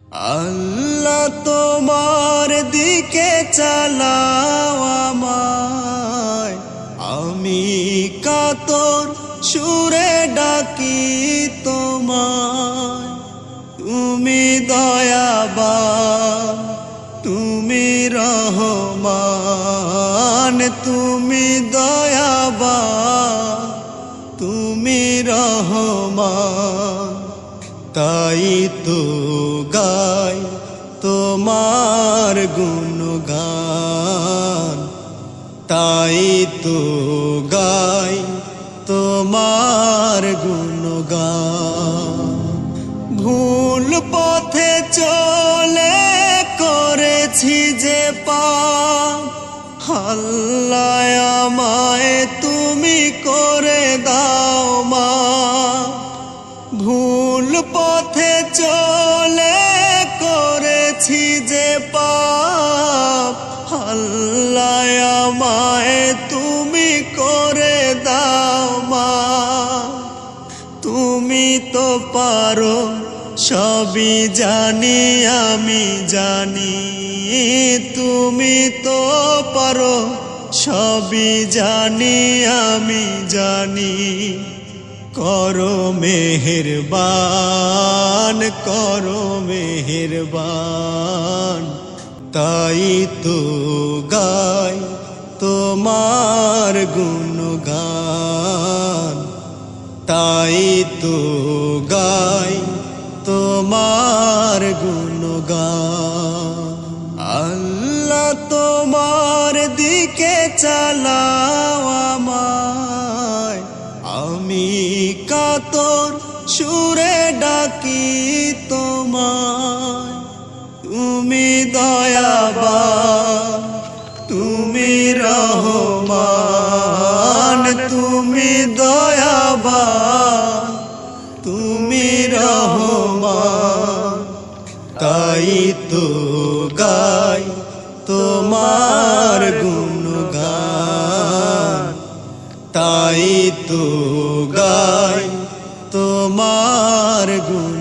আল্লাহ তোমার দিকে চালাও আমায়, আমি কাতর সুরে ডাকি তোমায়। তুমি দয়াবান, তুমি রহমান, তুমি দয়াবান, তুমি রহমান। তাই তো গাই তোমার গুণগান, তাই তো গাই তোমার গুণগান। ভুল পথে চলে করেছি যে পাপ, আল্লাহ আমায় তুমি করে দাও মাফ। ভুল পথে চলে করেছি যে পাপ, আল্লাহ আমায় তুমি করে দাও মাফ। তুমি তো পারো সবই জানি আমি জানি, তুমি তো পারো সবই জানি আমি জানি। করো মেহেরবান, করো মেহেরবান। তাই তো গাই তোমার গুণগান, তাই তো গাই তোমার গুণগান। আল্লাহ তোমার দিকে চালাও আমায়, আমি কাতর সুরে ডাকি তোমায়। তুমি দয়াবান, তুমি রহমান, তুমি দয়াবান, তুমি রহমান। তাই তো গাই তোমার গুণগান, তাই তো গাই তোমার গুণ।